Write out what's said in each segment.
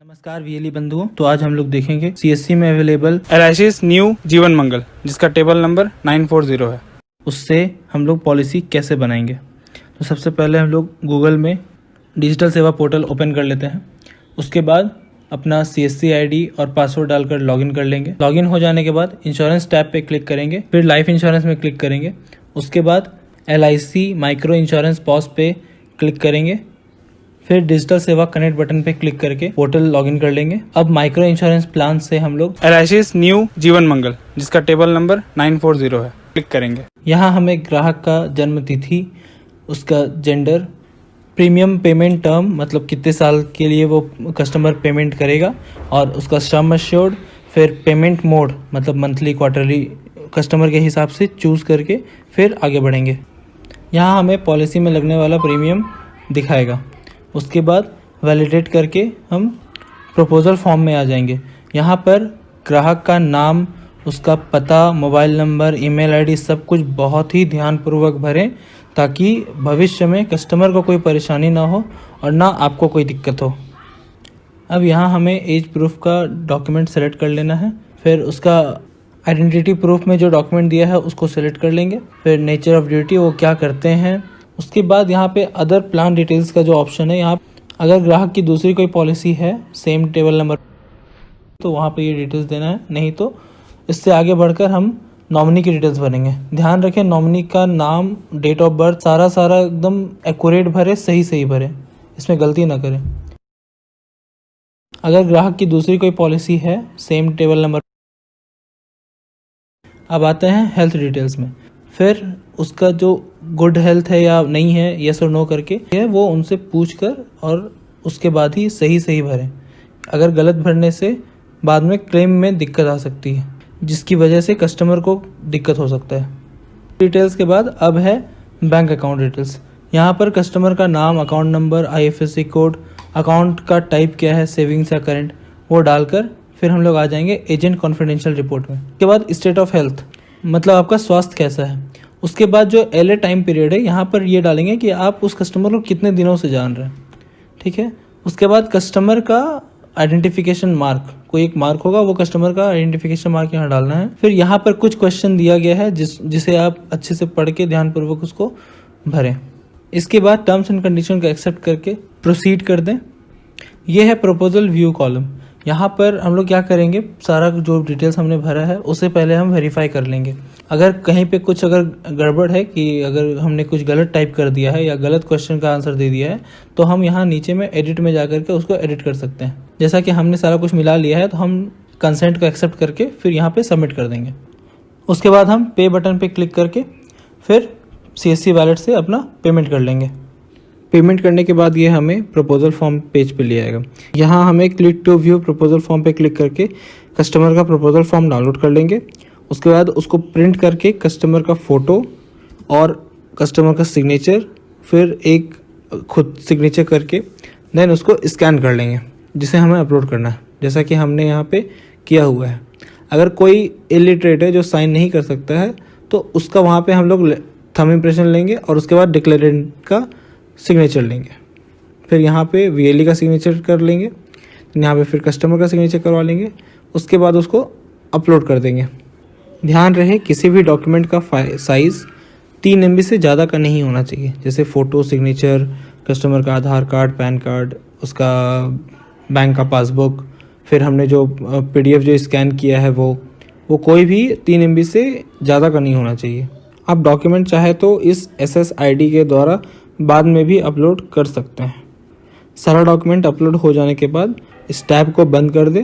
नमस्कार वीएलई बंधुओं। तो आज हम लोग देखेंगे सीएससी में अवेलेबल एलआईसी न्यू जीवन मंगल जिसका टेबल नंबर 940 है। उससे हम लोग पॉलिसी कैसे बनाएंगे। तो सबसे पहले हम लोग गूगल में डिजिटल सेवा पोर्टल ओपन कर लेते हैं। उसके बाद अपना सीएससी आईडी और पासवर्ड डालकर लॉगिन कर लेंगे। लॉगिन हो जाने के बाद इंश्योरेंस टैब पे क्लिक करेंगे, फिर लाइफ इंश्योरेंस में क्लिक करेंगे। उसके बाद एलआईसी माइक्रो इंश्योरेंस पॉज पे क्लिक करेंगे, फिर डिजिटल सेवा कनेक्ट बटन पे क्लिक करके पोर्टल लॉगिन कर लेंगे। अब माइक्रो इंश्योरेंस प्लान से हम लोग एलआईसी न्यू जीवन मंगल जिसका टेबल नंबर 940 है क्लिक करेंगे। यहाँ हमें ग्राहक का जन्म तिथि, उसका जेंडर, प्रीमियम पेमेंट टर्म मतलब कितने साल के लिए वो कस्टमर पेमेंट करेगा, और उसका सम एश्योर्ड, फिर पेमेंट मोड मतलब मंथली क्वार्टरली कस्टमर के हिसाब से चूज़ करके फिर आगे बढ़ेंगे। यहाँ हमें पॉलिसी में लगने वाला प्रीमियम दिखाएगा। उसके बाद वैलिडेट करके हम प्रपोजल फॉर्म में आ जाएंगे। यहाँ पर ग्राहक का नाम, उसका पता, मोबाइल नंबर, ईमेल आईडी सब कुछ बहुत ही ध्यानपूर्वक भरें ताकि भविष्य में कस्टमर को कोई परेशानी ना हो और ना आपको कोई दिक्कत हो। अब यहाँ हमें एज प्रूफ का डॉक्यूमेंट सेलेक्ट कर लेना है। फिर उसका आइडेंटिटी प्रूफ में जो डॉक्यूमेंट दिया है उसको सेलेक्ट कर लेंगे। फिर नेचर ऑफ ड्यूटी वो क्या करते हैं। उसके बाद यहाँ पे अदर प्लान डिटेल्स का जो ऑप्शन है, यहाँ अगर ग्राहक की दूसरी कोई पॉलिसी है सेम टेबल नंबर तो वहाँ पे ये डिटेल्स देना है, नहीं तो इससे आगे बढ़कर हम नॉमिनी की डिटेल्स भरेंगे। ध्यान रखें नॉमिनी का नाम, डेट ऑफ बर्थ सारा एकदम एक्यूरेट भरे, सही भरे, इसमें गलती ना करें। अगर ग्राहक की दूसरी कोई पॉलिसी है सेम टेबल नंबर। अब आते हैं हेल्थ डिटेल्स में। फिर उसका जो गुड हेल्थ है या नहीं है, यस और नो करके है वो उनसे पूछ कर और उसके बाद ही सही भरें। अगर गलत भरने से बाद में क्लेम में दिक्कत आ सकती है, जिसकी वजह से कस्टमर को दिक्कत हो सकता है। डिटेल्स के बाद अब है बैंक अकाउंट डिटेल्स। यहाँ पर कस्टमर का नाम, account number, IFSC code, account का टाइप क्या है, सेविंग्स या करेंट, वो डालकर फिर हम लोग आ जाएंगे एजेंट कॉन्फिडेंशियल रिपोर्ट में। उसके बाद स्टेट ऑफ हेल्थ मतलब आपका स्वास्थ्य कैसा है। उसके बाद जो एलए टाइम पीरियड है, यहाँ पर ये डालेंगे कि आप उस कस्टमर को कितने दिनों से जान रहे हैं, ठीक है। उसके बाद कस्टमर का आइडेंटिफिकेशन मार्क, कोई एक मार्क होगा, वो कस्टमर का आइडेंटिफिकेशन मार्क यहाँ डालना है। फिर यहाँ पर कुछ क्वेश्चन दिया गया है जिसे आप अच्छे से पढ़ के ध्यानपूर्वक उसको भरें। इसके बाद टर्म्स एंड कंडीशन को एक्सेप्ट करके प्रोसीड कर दें। यह है प्रपोजल व्यू कॉलम। यहाँ पर हम लोग क्या करेंगे, सारा जो डिटेल्स हमने भरा है उसे पहले हम वेरीफाई कर लेंगे। अगर कहीं पे कुछ अगर गड़बड़ है कि अगर हमने कुछ गलत टाइप कर दिया है या गलत क्वेश्चन का आंसर दे दिया है, तो हम यहाँ नीचे में एडिट में जाकर के उसको एडिट कर सकते हैं। जैसा कि हमने सारा कुछ मिला लिया है तो हम कंसेंट को एक्सेप्ट करके फिर यहाँ पे सबमिट कर देंगे। उसके बाद हम पे बटन पे क्लिक करके फिर सीएससी वॉलेट से अपना पेमेंट कर लेंगे। पेमेंट करने के बाद ये हमें प्रपोजल फॉर्म पेज पे ले आएगा। यहाँ हमें click to view proposal form पे क्लिक करके कस्टमर का प्रपोजल फॉर्म डाउनलोड कर लेंगे। उसके बाद उसको प्रिंट करके कस्टमर का फ़ोटो और कस्टमर का सिग्नेचर, फिर एक खुद सिग्नेचर करके देन उसको स्कैन कर लेंगे, जिसे हमें अपलोड करना है जैसा कि हमने यहाँ पे किया हुआ है। अगर कोई इलिटरेट है जो साइन नहीं कर सकता है तो उसका वहाँ पे हम लोग थंब इम्प्रेशन लेंगे और उसके बाद डिक्लेरेंट का सिग्नेचर लेंगे। फिर यहाँ पे वीएलई का सिग्नेचर कर लेंगे, यहाँ पे फिर कस्टमर का सिग्नेचर करवा लेंगे। उसके बाद उसको अपलोड कर देंगे। ध्यान रहे किसी भी डॉक्यूमेंट का साइज़ 3 MB से ज़्यादा का नहीं होना चाहिए। जैसे फ़ोटो, सिग्नेचर, कस्टमर का आधार कार्ड, पैन कार्ड, उसका बैंक का पासबुक, फिर हमने जो PDF जो स्कैन किया है वो कोई भी 3 MB से ज़्यादा का नहीं होना चाहिए। आप डॉक्यूमेंट चाहे तो इस SSID के द्वारा बाद में भी अपलोड कर सकते हैं। सारा डॉक्यूमेंट अपलोड हो जाने के बाद इस टैब को बंद कर दें।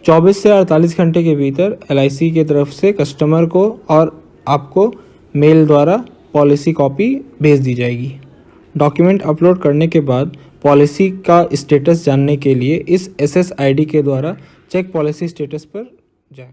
24 से 48 घंटे के भीतर एलआईसी की तरफ से कस्टमर को और आपको मेल द्वारा पॉलिसी कॉपी भेज दी जाएगी। डॉक्यूमेंट अपलोड करने के बाद पॉलिसी का स्टेटस जानने के लिए इस SSID के द्वारा चेक पॉलिसी स्टेटस पर जाएं।